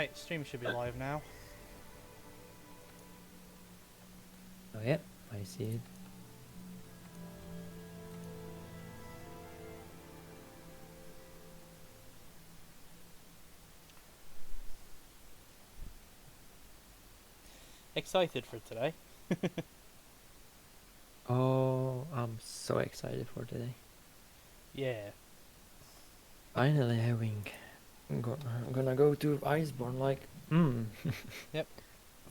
Right, stream should be live now. Oh yeah, I see it. Excited for today. Oh, I'm so excited for today. Yeah. Finally having... I'm gonna go to Iceborne, like, Yep.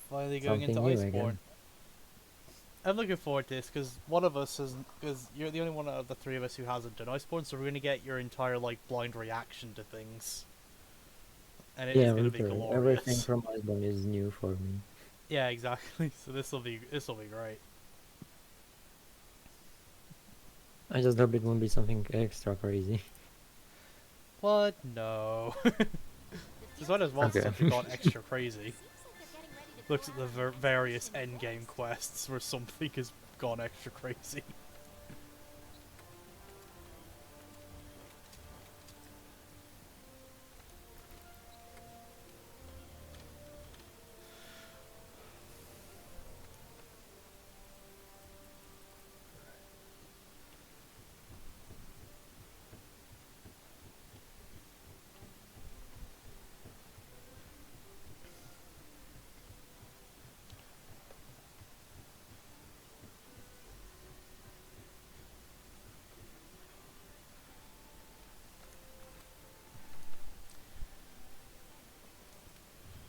Finally going into something new Iceborne. again. I'm looking forward to this because one of us has, because you're the only one out of the three of us who hasn't done Iceborne, so we're gonna get your entire like blind reaction to things, and it is Yeah, gonna be literally, everything glorious. from Iceborne is new for me. Yeah, exactly. So this will be great. I just hope it won't be something extra crazy. What? No. This one has Okay. monsters have gone extra crazy. Looks at the various endgame quests where something has gone extra crazy.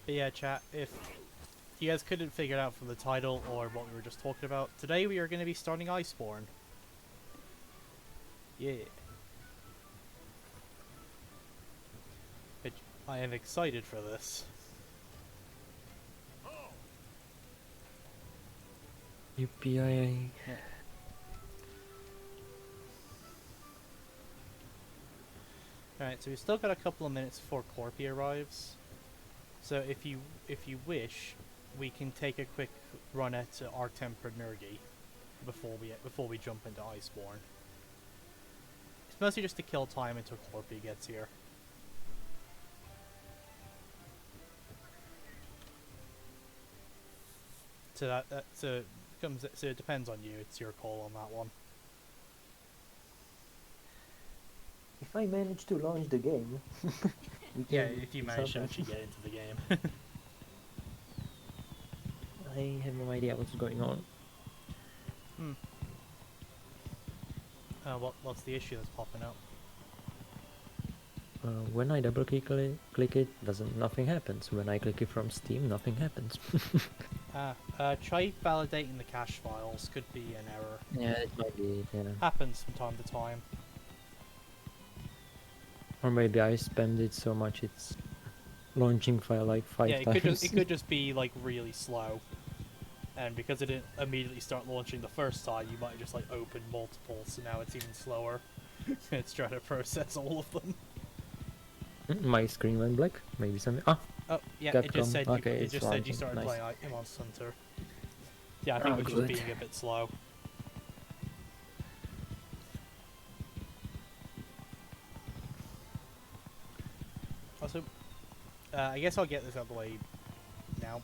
But yeah, chat, if you guys couldn't figure it out from the title or what we were just talking about, today we are going to be starting Iceborne. Yeah. But I am excited for this. UPIA. Yeah. Alright, so we've still got a couple of minutes before Corpy arrives. So if you wish, we can take a quick run at Arctemper Nurgi before we jump into Iceborne. It's mostly just to kill time until Corpy gets here. So so it depends on you. It's your call on that one. If I manage to launch the game, we Yeah, can if you do manage to something. actually get into the game. I have no idea what's going on. Hmm. What's the issue that's popping up? When I double click it, nothing happens. When I click it from Steam, nothing happens. Try validating the cache files. Could be an error. Yeah, it might be it, yeah. Happens from time to time. Or maybe I spammed it so much it's launching file like Yeah, five it times. could just be like really slow, and because it didn't immediately start launching the first time, you might just like open multiple, so now it's even slower. It's trying to process all of them. My screen went black. Maybe something. Ah, Oh yeah, Capcom. it just said you, Okay, it it's just said you launching. started Nice. playing Monster Hunter. Yeah, I think Oh, it was good. just being a bit slow. Also, I guess I'll get this out of the way now.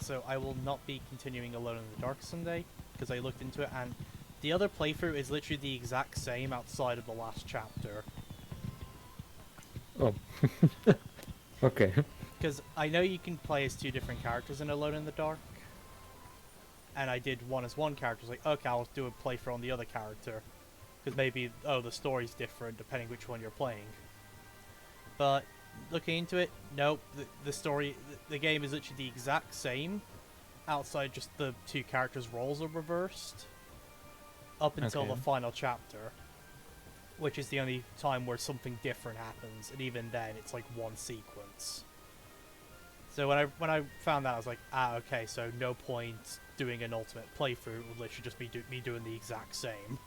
So I will not be continuing Alone in the Dark Sunday, because I looked into it, and the other playthrough is literally the exact same outside of the last chapter. Oh. Okay. Because I know you can play as two different characters in Alone in the Dark, and I did one as one character. I was like, okay, I'll do a playthrough on the other character, because maybe, oh, the story's different depending which one you're playing. But looking into it, nope, the story, the game is literally the exact same, outside just the two characters' roles are reversed, up until Okay. the final chapter, which is the only time where something different happens, and even then it's like one sequence. So when I found that, I was like, ah, okay, so no point doing an ultimate playthrough. It would literally just be me doing the exact same.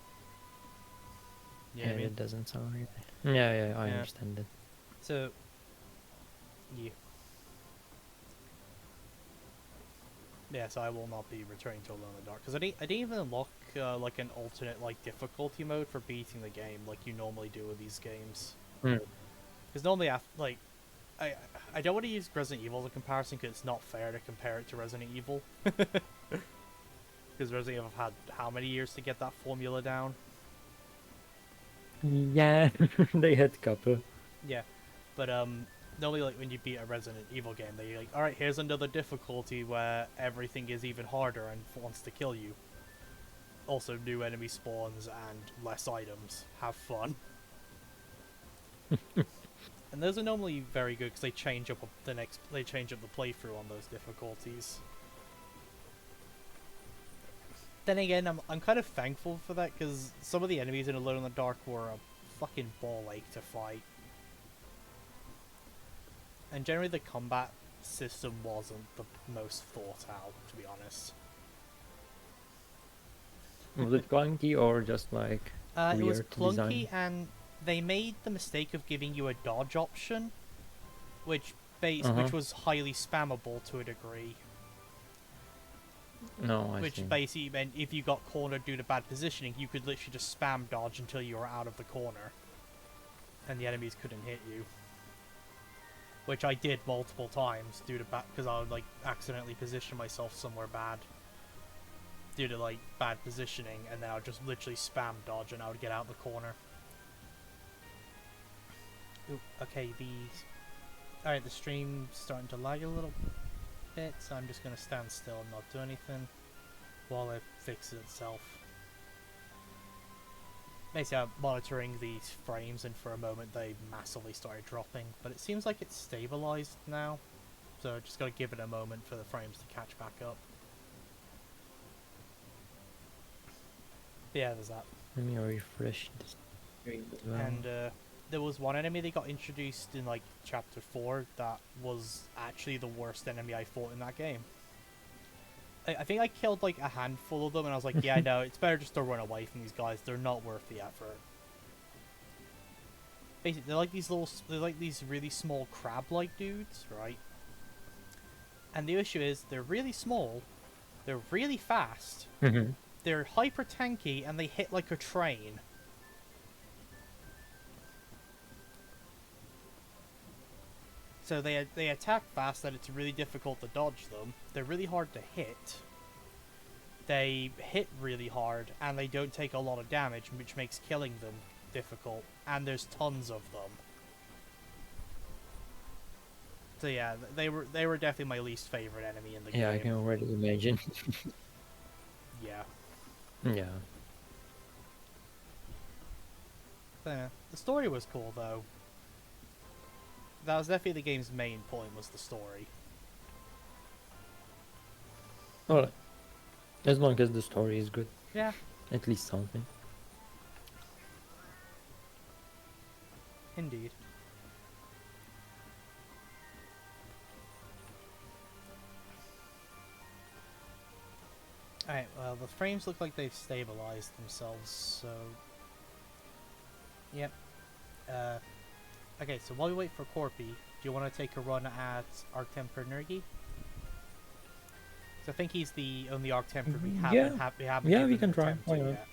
You know what I mean? It doesn't sound right. Yeah, I Yeah. understand it. So, yeah. Yeah, so I will not be returning to Alone in the Dark, because I didn't even unlock like an alternate like difficulty mode for beating the game like you normally do with these games. Mm. Because normally, after, like, I I don't want to use Resident Evil as a comparison because it's not fair to compare it to Resident Evil. Because Resident Evil had how many years to get that formula down? Yeah, they had couple. Yeah, but normally like when you beat a Resident Evil game, they're like, all right, here's another difficulty where everything is even harder and wants to kill you. Also, new enemy spawns and less items. Have fun. And those are normally very good because they change up they change up the playthrough on those difficulties. Then again, I'm kind of thankful for that because some of the enemies in Alone in the Dark were a fucking ball ache to fight. And generally the combat system wasn't the most thought out, to be honest. Was it clunky or just like It was weird clunky, design? and they made the mistake of giving you a dodge option, which which was highly spammable to a degree. No, I Which see. basically meant if you got cornered due to bad positioning, you could literally just spam dodge until you were out of the corner, and the enemies couldn't hit you. Which I did multiple times due to because I would like accidentally position myself somewhere bad due to like bad positioning, and then I would just literally spam dodge and I would get out the corner. Ooh, okay, alright, the stream's starting to lag a little bit, so I'm just gonna stand still and not do anything while it fixes itself. Basically, I'm monitoring these frames, and for a moment they massively started dropping, but it seems like it's stabilized now, so just gotta give it a moment for the frames to catch back up. But yeah, there's that. Let me refresh this screen as well. And there was one enemy that got introduced in like chapter 4 that was actually the worst enemy I fought in that game. I think I killed like a handful of them, and I was like, yeah, no, it's better just to run away from these guys. They're not worth the effort. Basically, they're like these really small crab-like dudes, right? And the issue is, they're really small, they're really fast, they're hyper tanky, and they hit like a train. So they attack fast, and it's really difficult to dodge them. They're really hard to hit. They hit really hard, and they don't take a lot of damage, which makes killing them difficult. And there's tons of them. So yeah, they were definitely my least favorite enemy in the game. Yeah, I can already imagine. Yeah. Yeah. The story was cool though. That was definitely the game's main point, was the story. Alright. As long as the story is good. Yeah. At least something. Indeed. Alright, well, the frames look like they've stabilized themselves, so... Yep. Okay, so while we wait for Corpy, do you want to take a run at Arctemper Nergi? So I think he's the only Arctemper we haven't Yeah, given we can an try. attempt Why to not? yet.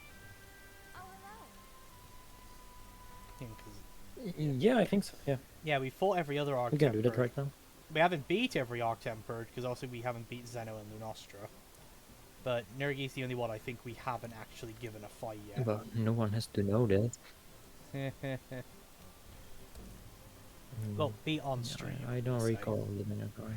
Yeah, 'cause- Yeah, I think so, yeah. yeah, we fought every other Arctemper. We can do that right now. We haven't beat every Arctemper, because also we haven't beat Zeno and Lunostra. But Nergi's the only one I think we haven't actually given a fight yet. But no one has to know that. Well, be on stream. I don't so. recall the Minotaur.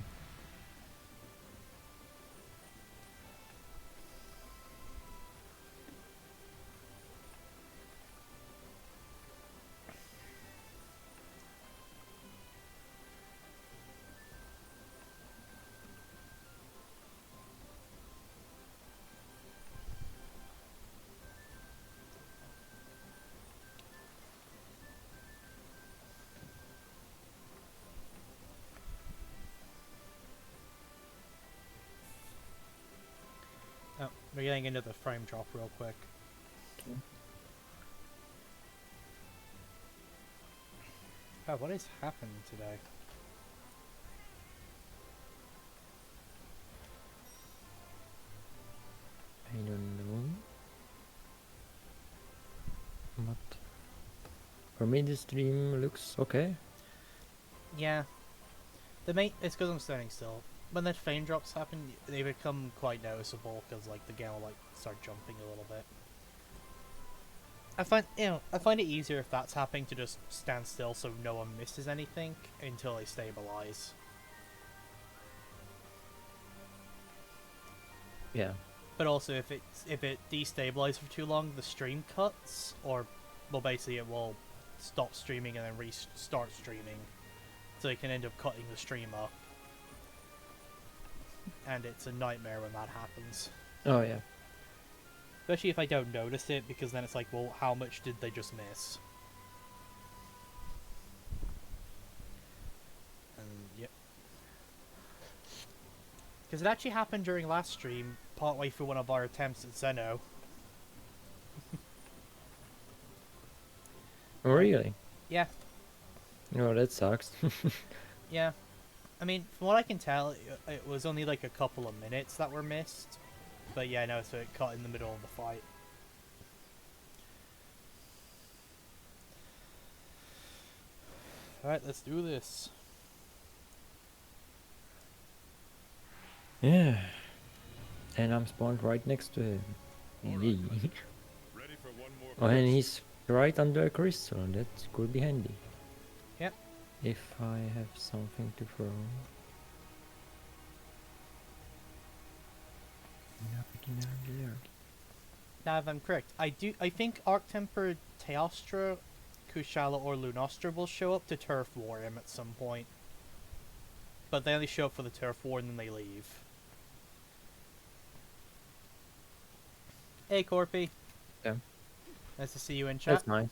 Oh, we're getting into the frame drop real quick. Okay. Oh, what is happening today? I don't know. But for me the stream looks okay. Yeah, It's because I'm standing still. When the frame drops happen, they become quite noticeable because like the game will like start jumping a little bit. I find it easier if that's happening to just stand still so no one misses anything until they stabilize. Yeah. But also if it destabilizes for too long, the stream cuts, or well basically it will stop streaming and then restart streaming. So it can end up cutting the stream up. And it's a nightmare when that happens. Oh yeah. Especially if I don't notice it, because then it's like, well, how much did they just miss? And yep. Because it actually happened during last stream, partway through one of our attempts at Zeno. Oh, really? Yeah. Oh, that sucks. Yeah. I mean, from what I can tell, it was only like a couple of minutes that were missed. But yeah, no, so it cut in the middle of the fight. Alright, let's do this. Yeah. And I'm spawned right next to him. Yee. Ready for one more Oh, and he's right under a crystal. That could be handy. Yep. If I have something to throw. Now, if I'm correct, I think Arctemper, Teostra, Kushala, or Lunastra will show up to Turf War him at some point. But they only show up for the Turf War and then they leave. Hey, Corpy. Yeah. Nice to see you in chat. That's nice.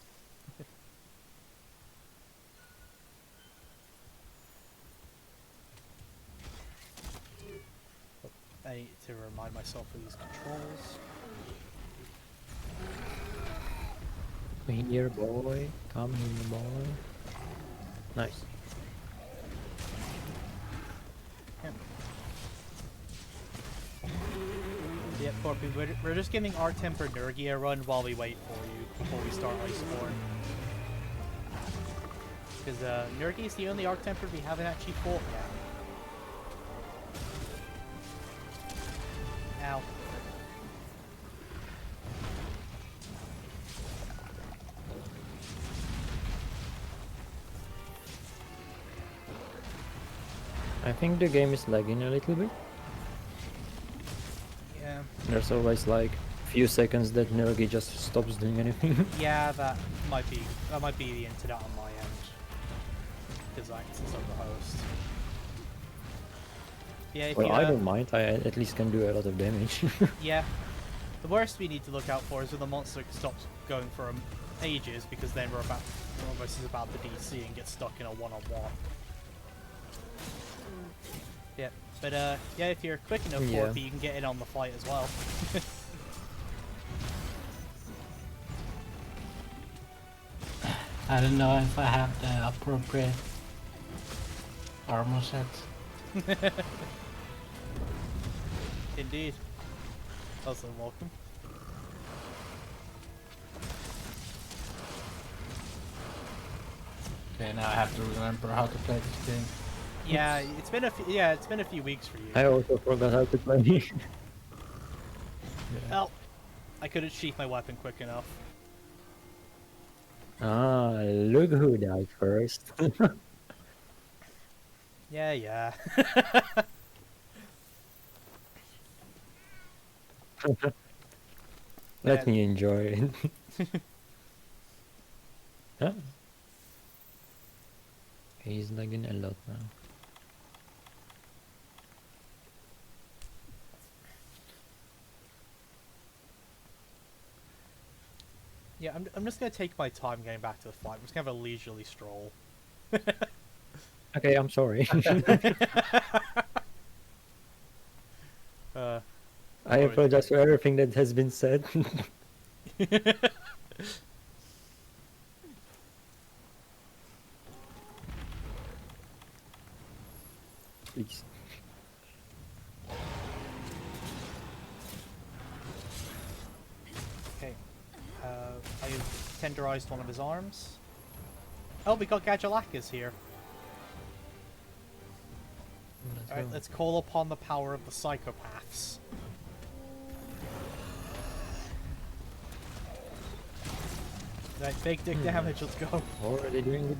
I need to remind myself of these controls. Come here, boy. Come here, boy. Nice. Yep, Corpy, we're just giving Arctemper Nurgi a run while we wait for you before we start Iceborne. Because Nurgi is the only Arctemper we haven't actually fought yet. Ow. I think the game is lagging a little bit. Yeah. There's always like a few seconds that Nergi just stops doing anything. Yeah, that might be the internet on my end. Because since I'm the host. Yeah, if Well, you, I don't mind. I at least can do a lot of damage. Yeah. The worst we need to look out for is when the monster stops going for ages, because then we're almost about to DC and get stuck in a one-on-one. Yeah, but yeah, if you're quick enough, Yeah. Corpy, you can get in on the fight as well. I don't know if I have the appropriate armor set. Indeed. Also welcome. Okay, now I have to remember how to play this game. Yeah, it's been a few weeks for you. I also forgot how to play. Well, I couldn't sheath my weapon quick enough. Ah, look who died first. Yeah, yeah. Let me enjoy it. Huh? He's lagging a lot now. Yeah, I'm just gonna take my time getting back to the fight. I'm just gonna have a leisurely stroll. Okay, I'm sorry. I apologize for everything that has been said. Please. Okay. I tenderized one of his arms. Oh, we got Gadulakas here. Alright, let's call upon the power of the psychopaths. Right, big dick damage, let's go. Already doing it.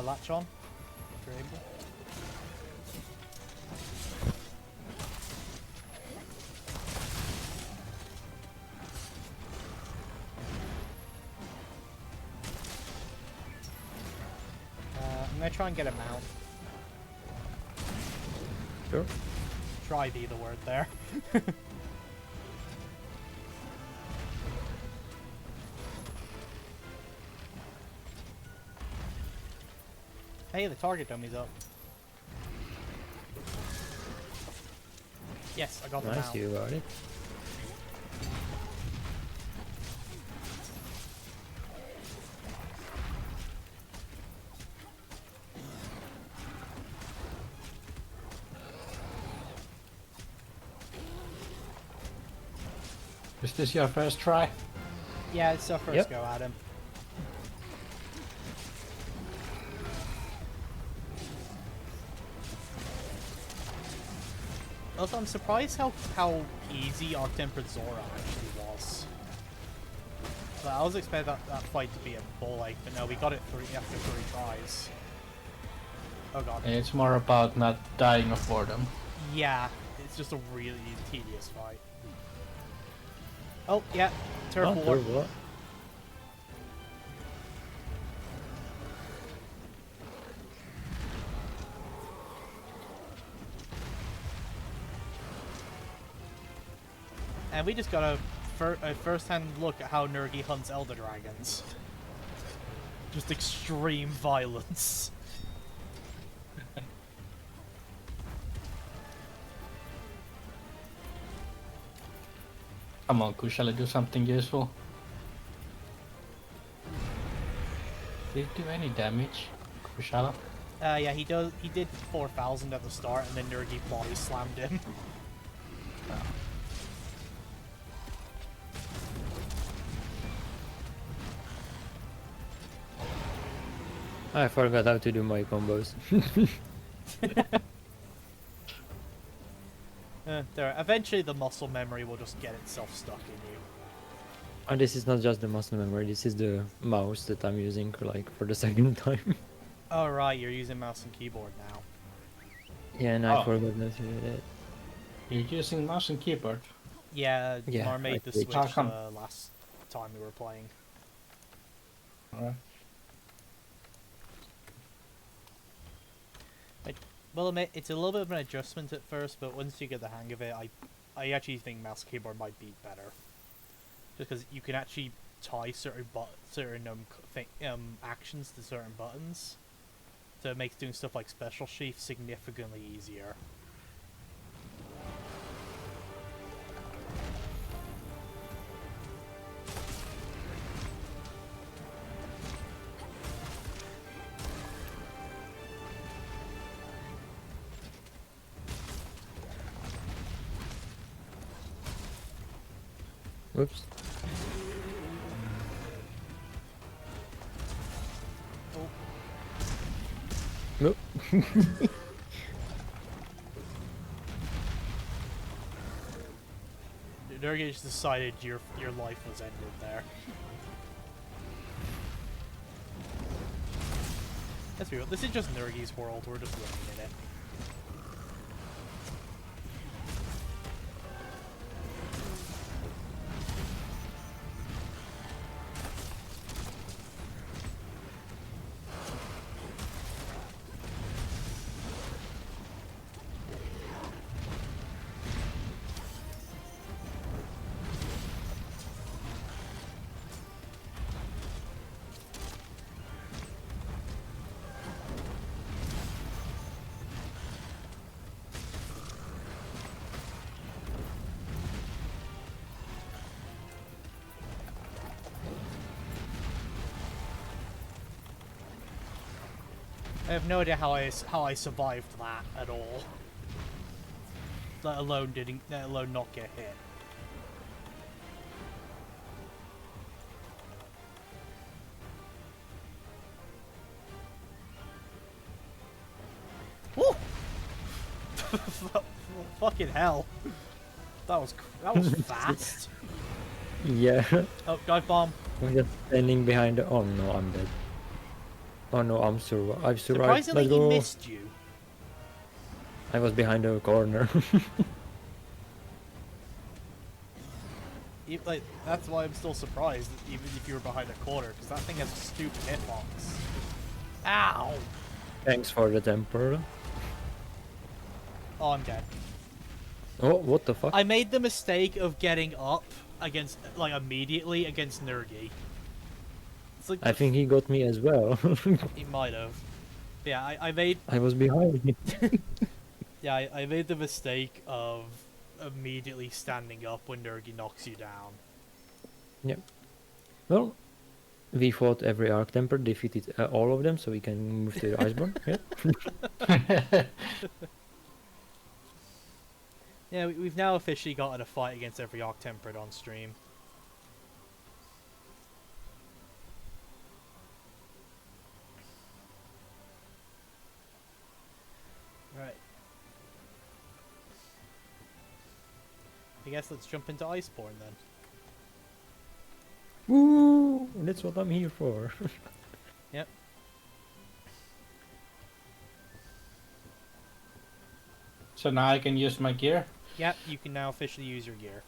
Latch on. If you're able. I'm gonna try and get him out. Sure. Try be the word there. Hey, the target dummy's up. Yes, I got them Nice, out. you got it. Is this your first try? Yeah, it's our first Yep. go at him. Also, I'm surprised how easy Arc-Tempered Zora actually was. So I was expecting that fight to be a ball ache, but no, we got it after 3 tries. Oh god. It's more about not dying of boredom. Yeah, it's just a really tedious fight. Oh, yeah, turf war. Turf war. And we just got a first-hand look at how Nergi hunts Elder Dragons. Just extreme violence. Come on, Kushala, do something useful. Did it do any damage, Kushala? Yeah, he did 4,000 at the start, and then Nergi body slammed him. I forgot how to do my combos. There. Eventually, the muscle memory will just get itself stuck in you. And this is not just the muscle memory, this is the mouse that I'm using like for the second time. Oh right, you're using mouse and keyboard now. Yeah, and Oh. I forgot not to do that. You're using mouse and keyboard. Yeah, Yeah, Mar made I the switched. switch How come? last time we were playing. Alright. Well, admit, it's a little bit of an adjustment at first, but once you get the hang of it, I actually think mouse and keyboard might be better. Just because you can actually tie certain actions to certain buttons, so it makes doing stuff like special sheath significantly easier. Whoops. Oh, Nope. Nurgish decided your life was ended there. Let's be real, this is just Nurgi's world, we're just living in it. I have no idea how I survived that at all. Let alone not get hit. Woo! Fucking hell. That was fast. Yeah. Oh, dive bomb. I'm just standing behind the... Oh no, I'm dead. Oh no, I've survived. Surprisingly, Let's he go. missed you. I was behind the corner. Like, that's why I'm still surprised, even if you were behind a corner, because that thing has a stupid hitbox. Ow! Thanks for the temper. Oh, I'm dead. Oh, what the fuck? I made the mistake of getting up against, like, immediately against Nergi. It's like I think he got me as well. he might have. Yeah, I made. I was behind him. Yeah, I made the mistake of immediately standing up when Nergi knocks you down. Yep. Well, we fought every Arc Temper, defeated all of them, so we can move to the Iceborne. Yeah. Yeah, we've now officially gotten a fight against every Arc Tempered on stream. Right. I guess let's jump into Iceborne then. Woo! That's what I'm here for. Yep. So now I can use my gear. Yep, you can now officially use your gear.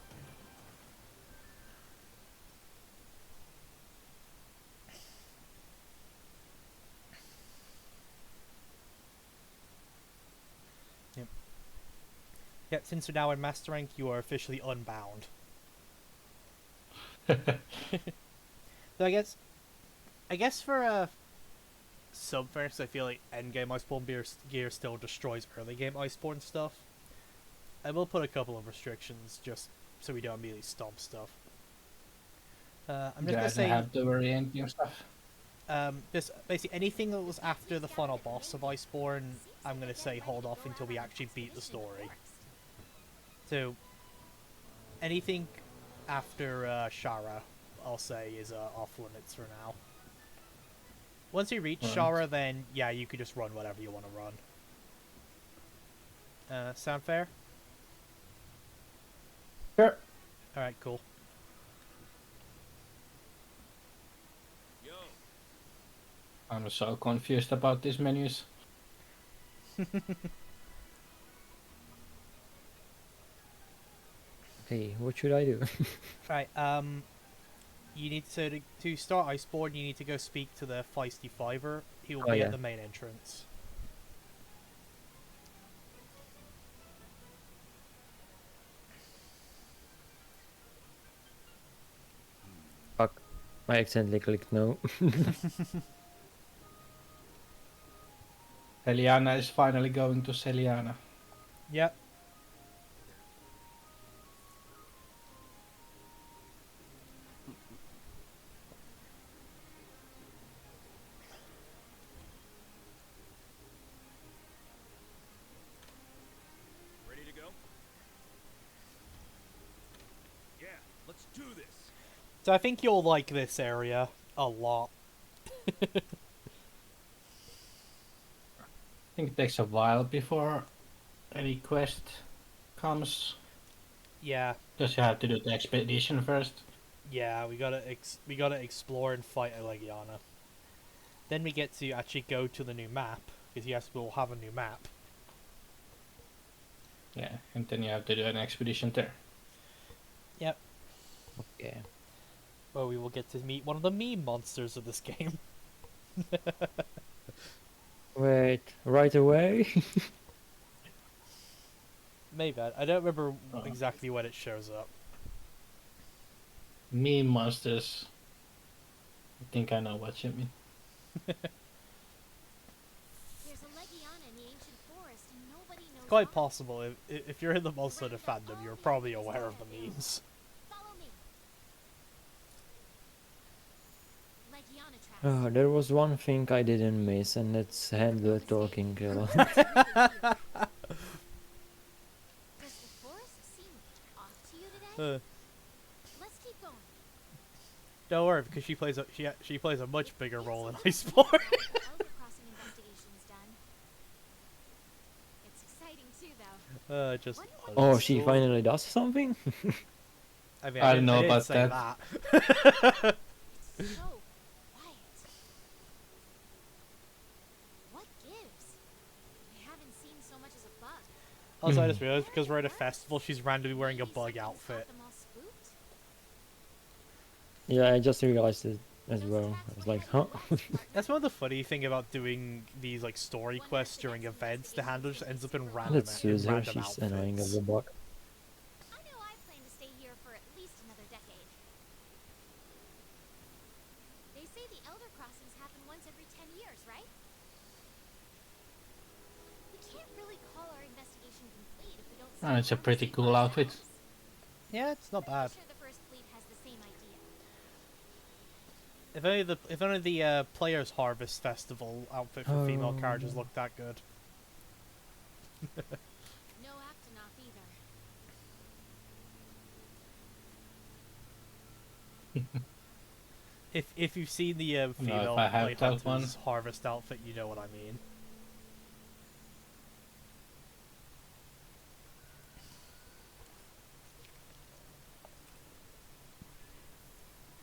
Yep. Yep, since you're now in Master Rank, you are officially unbound. So I guess for Subverse, I feel like endgame Iceborne gear still destroys early game Iceborne stuff. I will put a couple of restrictions just so we don't immediately stomp stuff. I'm just gonna say have the variant new stuff. just basically anything that was after the final boss of Iceborne, I'm gonna say hold off until we actually beat the story. So anything after Shara, I'll say is off limits for now. Once you reach Right. Shara, then yeah, you could just run whatever you want to run. Sound fair? Sure. Alright, cool. Yo, I'm so confused about these menus. Hey, what should I do? Right, you need to start Iceborne, you need to go speak to the Feisty Fiver. He will Oh, be yeah. at the main entrance. Fuck. I accidentally clicked no. Eliana is finally going to Celiana. Yep. ready to go? Yeah, let's do this. So I think you'll like this area a lot. I think it takes a while before any quest comes. Yeah, Because you have to do the expedition first. yeah, we gotta explore and fight a Legiana. Then we get to actually go to the new map, because yes, we'll have a new map. Yeah, and then you have to do an expedition there. Yep. Yeah. Where we will get to meet one of the meme monsters of this game. Wait, right away? Maybe. I don't remember Uh-huh. exactly when it shows up. Meme monsters. I think I know what you mean. There's a Legiana in the ancient forest and nobody knows It's quite why. possible, if you're in the Monster Hunter fandom, you're probably aware of the memes. Follow me. Legiana trap There was one thing I didn't miss, and that's Handler talking a lot. Does the forest seem off to you today? Uh, Let's keep going. don't worry, because she plays a much bigger role in It's Iceborne. Elder Crossing investigation's done. It's exciting too, though. Just. Oh, she so- finally does something? I mean, I don't know didn't about say that. It's so quiet. What gives? I haven't seen so much as a bug. Also, I just realized because we're at a festival, she's randomly wearing a Maybe bug something's got outfit. them all spooked? Yeah, I just realized it as well. I was like, huh? That's one of the funny thing about doing these like story quests during events. The handler just ends up in random, Let's Suze her, random she's annoying as outfits. a bug. I know I plan to stay here for at least another decade. They say the Elder Crossings happen once every 10 years, right? We can't really call our investigation complete if we don't see Oh, it's a more pretty sea cool outfit. ourselves. Yeah, it's not bad. Pretty sure the First Fleet has the same idea. If only the Players Harvest Festival outfit for female characters looked that good. No Actonoff either. If you've seen the if female I have Blade that one. Hunter's Harvest outfit, you know what I mean.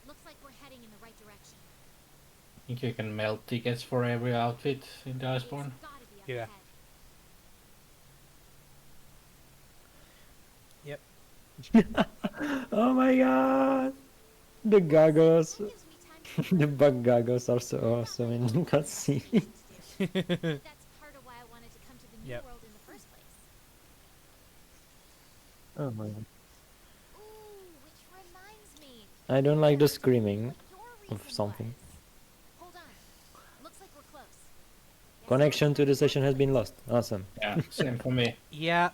Looks like we're heading in the right direction. I think you can melt tickets for every outfit in the Iceborne. It's gotta be up Yeah. ahead. Oh my god! The goggles, That gives me time to the bug goggles are so awesome in the cutscene. That's part of why I wanted to come to the New Yep. World in the first place. Oh my god. Ooh, which reminds me. I don't like the screaming What your of reason something. was. Hold on. Looks like we're close. Guess Connection I'll to the go session has first. been lost. Awesome. Yeah, same for me. Yeah,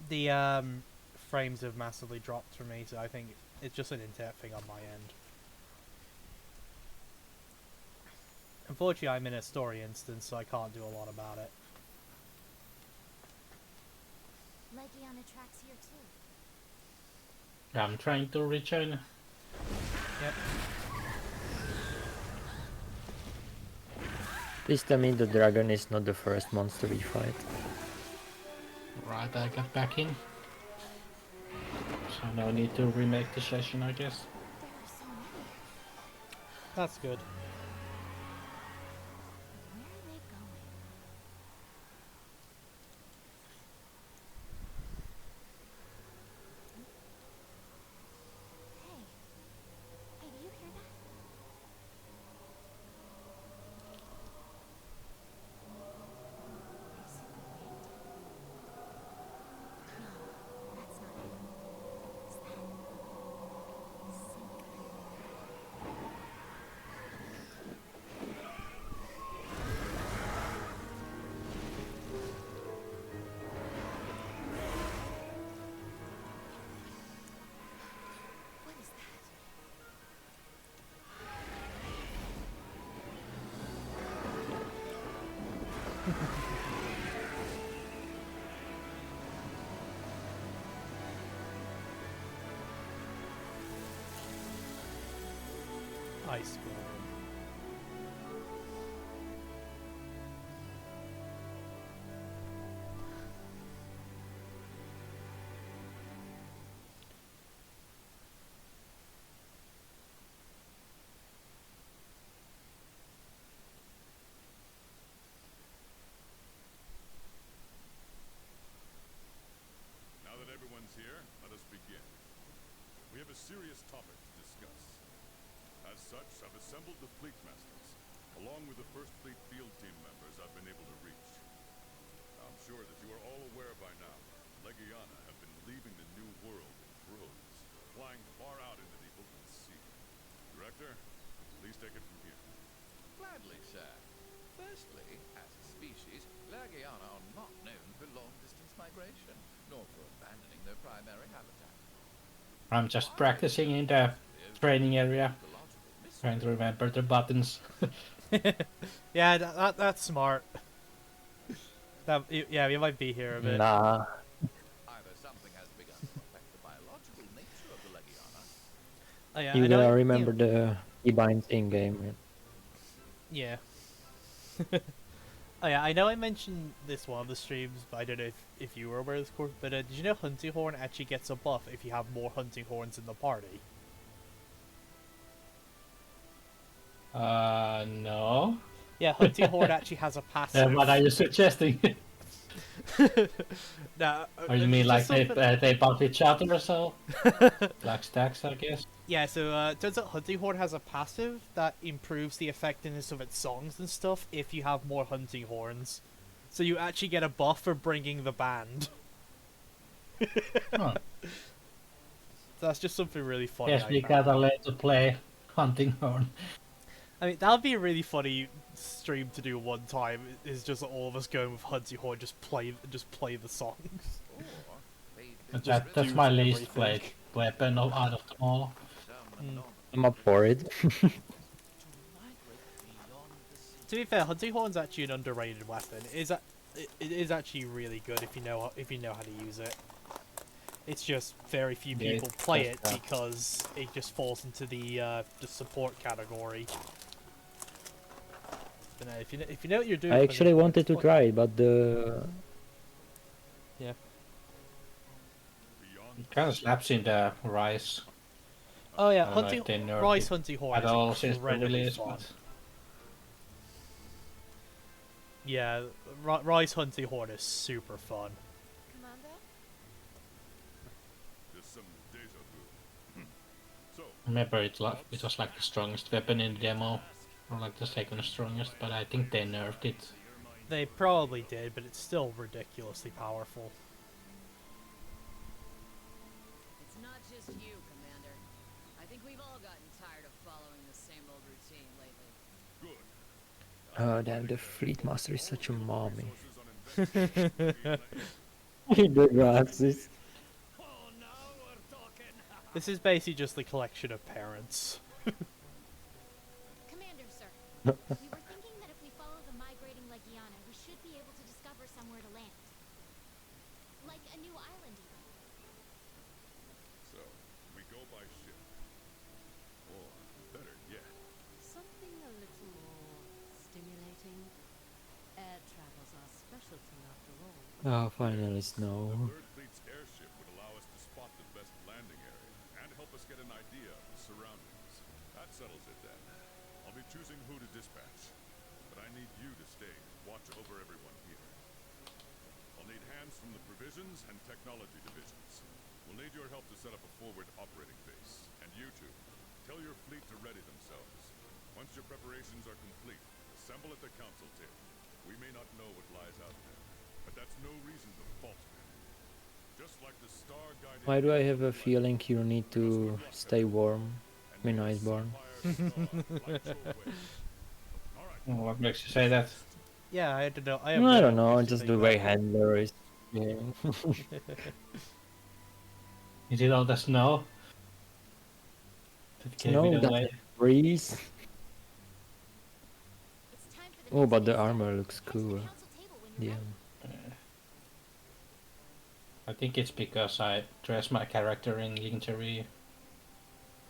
the frames have massively dropped for me, so I think it's just an internet thing on my end. Unfortunately, I'm in a story instance, so I can't do a lot about it. Legiana tracks here too. I'm trying to rejoin. Yep. Please tell me the dragon is not the first monster we fight. Right, I got back in. So no need to remake the session, I guess. There are so many. That's good. Where are they going? Hey. Hey, do you hear that? There's super wind. No, that's not it. Is that symphony? What is that? Iceborne. Now that everyone's here, let us begin. We have a serious topic to discuss. As such, I've assembled the Fleet Masters, along with the First Fleet field team members I've been able to reach. I'm sure that you are all aware by now, Legiana have been leaving the New World in droves, flying far out into the open sea. Director, please take it from here. Gladly, sir. Firstly, as a species, Legiana are not known for long-distance migration, nor for abandoning their primary habitat. I'm just practicing in the training area. The logical Trying to remember the buttons. Yeah, that's smart. Yeah, we might be here a bit. Nah. Either something has begun to affect the biological nature of the Legiana. Oh yeah, You I know. gotta remember the keybinds in game. Yeah. Oh yeah, I know I mentioned this one of the streams, but I don't know if you were aware of this course. But did you know Hunting Horn actually gets a buff if you have more Hunting Horns in the party? No. Yeah, Hunting Horn actually has a passive. What are you suggesting? Nah, Or you it's mean just like something- they buff each other or so? Like stacks, I guess. Yeah, so turns out Hunting Horn has a passive that improves the effectiveness of its songs and stuff if you have more Hunting Horns. So you actually get a buff for bringing the band. Huh. So that's just something really funny. Yes, I we found. gotta learn to play Hunting Horn. I mean, that would be a really funny stream to do one time. Is just all of us going with Hunting Horn, just play the songs. Or they But Just that's do my everything. least played weapon out of them all. I'm up for it. To be fair, Hunting Horn's actually an underrated weapon. It is actually really good if you know how to use it. It's just very few Yeah, people play it that's- because it just falls into the support category. But no, if you know what you're doing, I Hunting actually Horn, wanted it's to fun. try it, but the Yeah. Beyond Kind of slaps in the Rise Oh yeah, I don't know if Hunting they nerfed Rise it Hunting Horn at is all since the incredibly release, fun. but Yeah, Rise Hunting Horn is super fun. Commander? just some deja vu. So, remember it was like the strongest weapon in the demo, or like the second strongest, but I think they nerfed it. They probably did, but it's still ridiculously powerful. It's not just you, Commander. I think we've all gotten tired of following the same old routine lately. good. oh damn, the Fleet Master is such a mommy. Resources on investigation. The glasses. This is basically just the collection of parents. Commander, sir. We were thinking that if we follow the migrating Legiana, we should be able to discover somewhere to land. Like a new island, even. So, we go by ship. Or, better yet, Something a little more stimulating. Air travels are specialty after all. Oh, finally the snow. 3rd Fleet's airship would allow us to spot the best landing area and help us get an idea of the surroundings. That settles it then. I'll be choosing who to dispatch, but I need you to stay and watch over everyone here. I'll need hands from the provisions and technology divisions. We'll need your help to set up a forward operating base. And you two, tell your fleet to ready themselves. Once your preparations are complete, assemble at the council table. We may not know what lies out there, but that's no reason to falter. Just like the star guided Why do I have a feeling you need to stay warm in Iceborne? What makes you say that? Yeah, I don't know. I don't know, just the way handler is. Yeah. Is it all the snow? That gave No, it that's away? a breeze. It's time for the Oh, but the next armor step. looks Head to the cool. council table when you're Yeah. ready. I think it's because I dress my character in lingerie.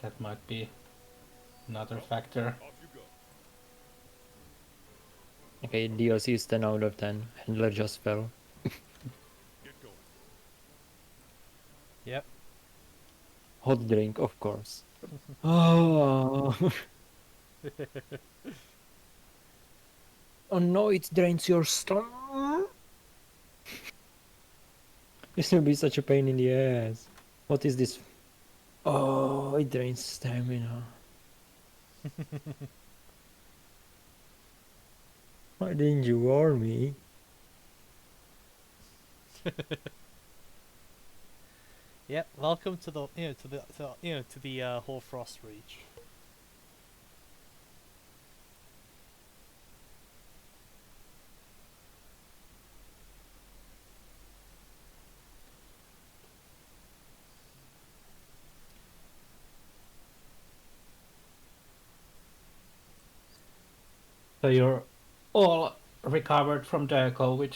That might be another factor. Off you go. Okay, DLC is 10 out of 10. Handler just fell. Get going. Yep. Hot drink, of course. Oh. Oh no, it drains your stomach. This will be such a pain in the ass. What is this? Oh, it drains stamina. Why didn't you warn me? Yep. Welcome to the to the Hoarfrost Reach. So you're all recovered from the COVID.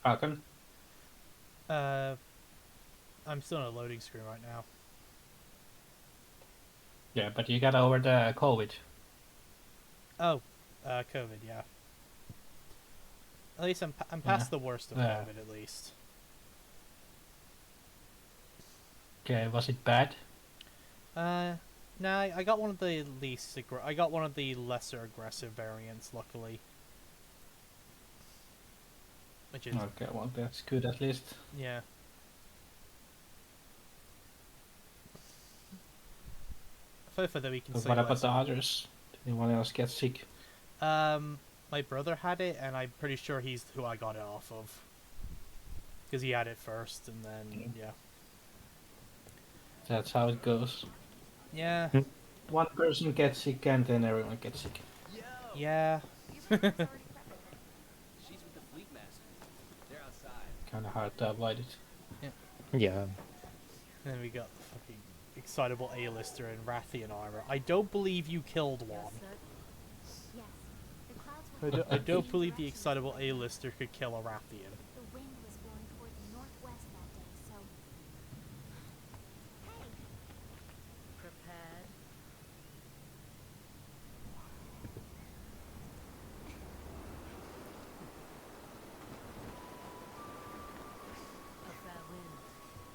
Falcon? I'm still on a loading screen right now. Yeah, but you got over the COVID. Oh, COVID, yeah. At least I'm past the worst of Yeah. COVID, at least. Okay, was it bad? No, I got one of the I got one of the lesser aggressive variants, luckily. Which is Okay, well that's good at least. yeah. Hopefully we can But say what about less. the others? Did anyone else get sick? My brother had it, and I'm pretty sure he's who I got it off of. Because he had it first, and then yeah. That's how it goes. Yeah. One person gets sick and then everyone gets sick. Yeah. She's with the fleet master. They're outside. Kinda hard to avoid it. Yeah. And then we got the fucking excitable A-lister in Rathian armor. I don't believe you killed one. Yes. The clouds were I don't believe the excitable A-lister could kill a Rathian. The wind was blowing toward the northwest that day, so. Hey, Prepared. A fair wind,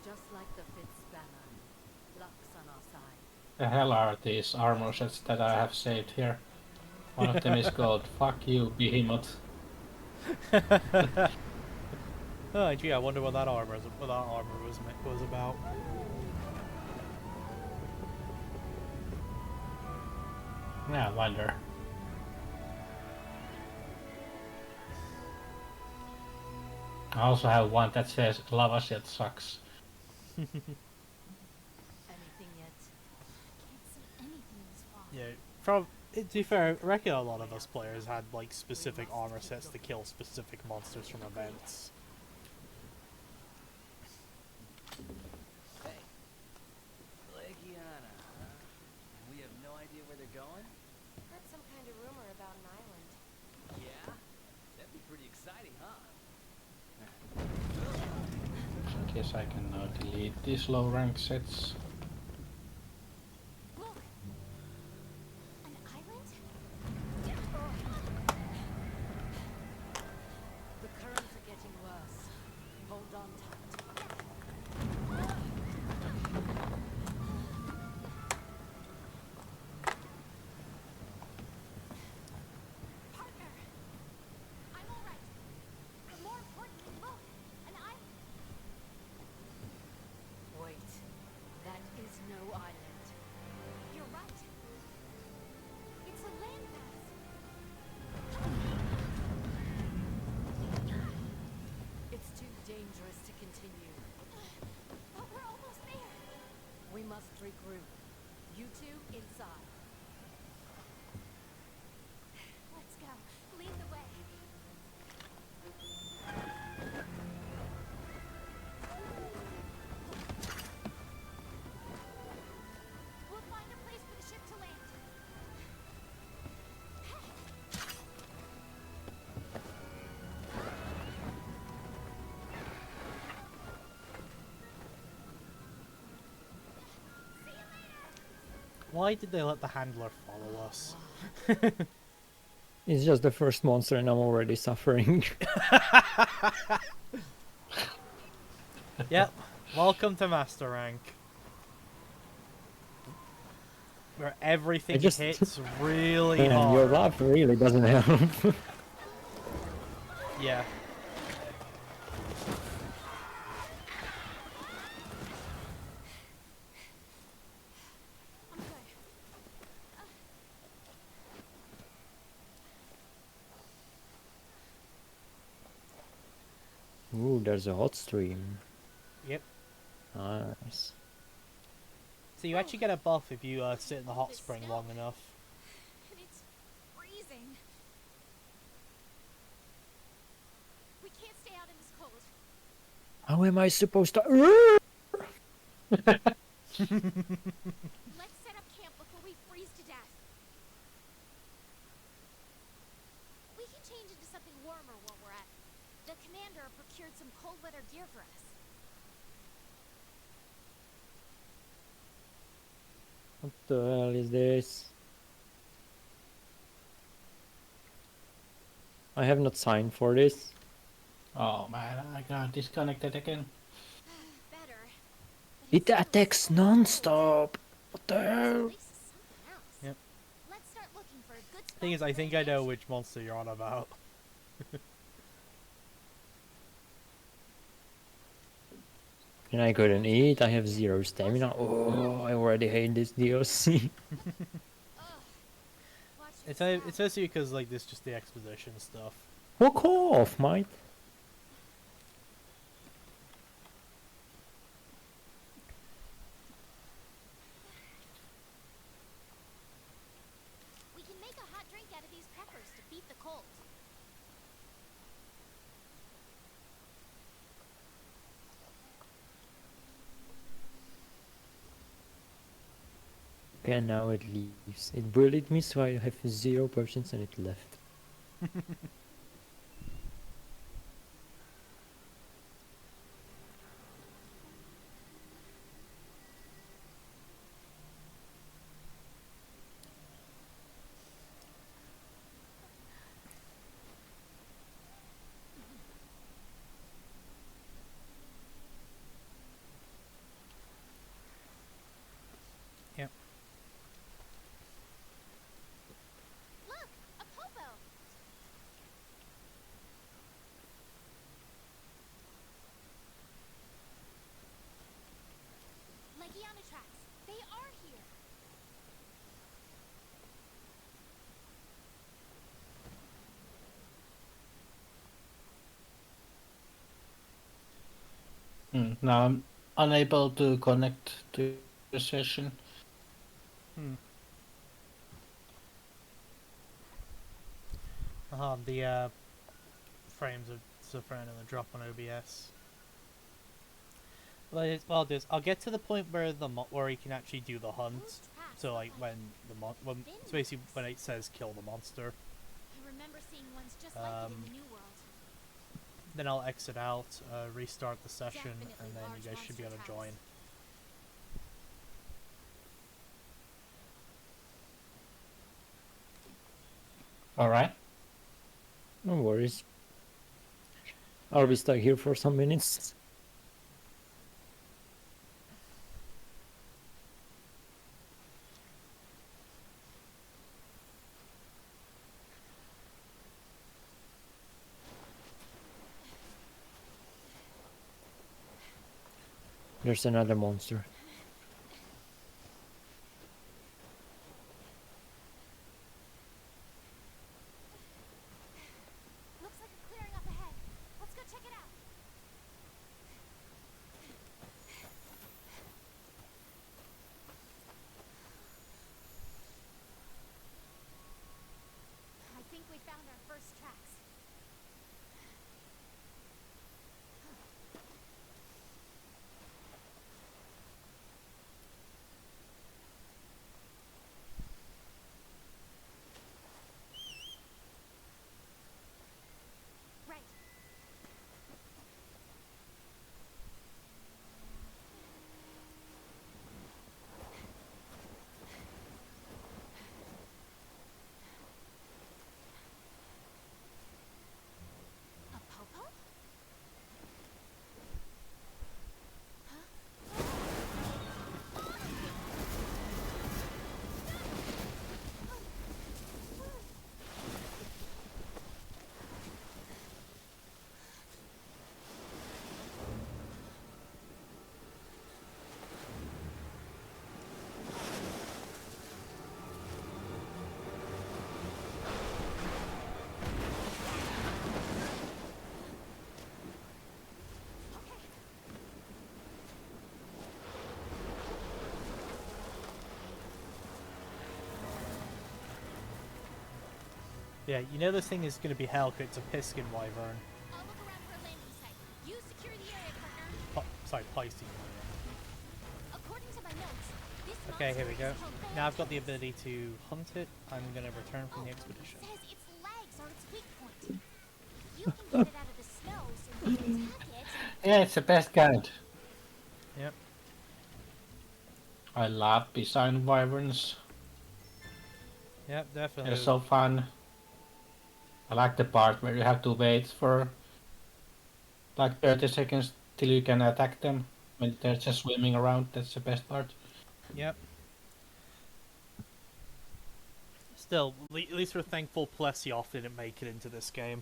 just like the fifth spanner. Luck's on our side. The hell are these armor sets that I have saved here? One of them is called Fuck You, Behemoth. Oh, gee, I wonder what that armor was about. Yeah, I wonder. I also have one that says Lava Set sucks. Anything yet? can't see anything this far. Yeah, to be fair, I reckon a lot of us players had like specific armor sets to kill specific monsters from events. Hey, Legiana, huh? We have no idea where they're going? Heard some kind of rumor about an island. Yeah? That'd be pretty exciting, huh? I guess I can now delete these low rank sets. Look! An island? The currents are getting worse. Hold on tight. Partner! I'm alright. But more importantly, look! An island! Wait. That is no island. You're right. It's a landmass. It's too dangerous to continue. But we're almost there. We must regroup. You two inside. Let's go. Lead the way. We'll find a place for the ship to land. Why did they let the handler follow us? It's just the first monster and I'm already suffering. Yep. Welcome to Master Rank. Where everything just- hits really And hard. your laugh really doesn't help. Yeah. I'm good. Ooh, there's a hot stream. Yep. Nice. So you actually get a buff if you sit in the hot spring long enough. And it's freezing. We can't stay out in this cold. How am I supposed to? Let's set up camp before we freeze commander procured some cold weather gear for us. What the hell is this? I have not signed for this. Oh man, I got disconnected again. Better. But It still attacks so cold. non-stop. What the This hell? place is something else. Yep. Let's start looking for a good spot Thing is, to I build think a I know base. which monster you're on about. And I couldn't eat. I have 0 stamina. Oh, I already hate this DLC. Ugh. Watch your step. It's mostly because like this is just the exposition stuff. Walk off, mate. We can make a hot drink out of these peppers to beat the cold. Okay, and now it leaves. It bullied me, so I have 0% and it left. Yep. Look, a popo. Legiana tracks. They are here. Now I'm unable to connect to the session. The frames are suffering and the drop on OBS. Well, I'll get to the point where where you can actually do the hunt. Those tracks So look like when it's basically when it says kill the monster, I remember seeing ones just like it in the New World. then I'll exit out, restart the session, Definitely and then you large guys should be able to monster join. tracks. Alright. No worries. I'll be stuck here for some minutes. There's another monster. Looks like a clearing up ahead. Let's go check it out. I think we found our first tracks. Right. A popo? Okay. Yeah, you know this thing is going to be hell 'cause it's a Piskin Wyvern. I'll look around for a landing site. You secure the area, partner. Sorry, Piscean Wyvern. According to my notes, this Okay, here we monster go. is called Now I've got the Beartooth. ability to hunt it. I'm going to return from the Oh, expedition. It says its legs are its weak point. You can get it out of the snow, so you Yeah, it's the best kind. Yep. I love design wyverns. Yep, definitely. They're so fun. I like the part where you have to wait for like 30 seconds till you can attack them when they're just swimming around. That's the best part. Yep. Still, at least we're thankful Plesioff didn't make it into this game.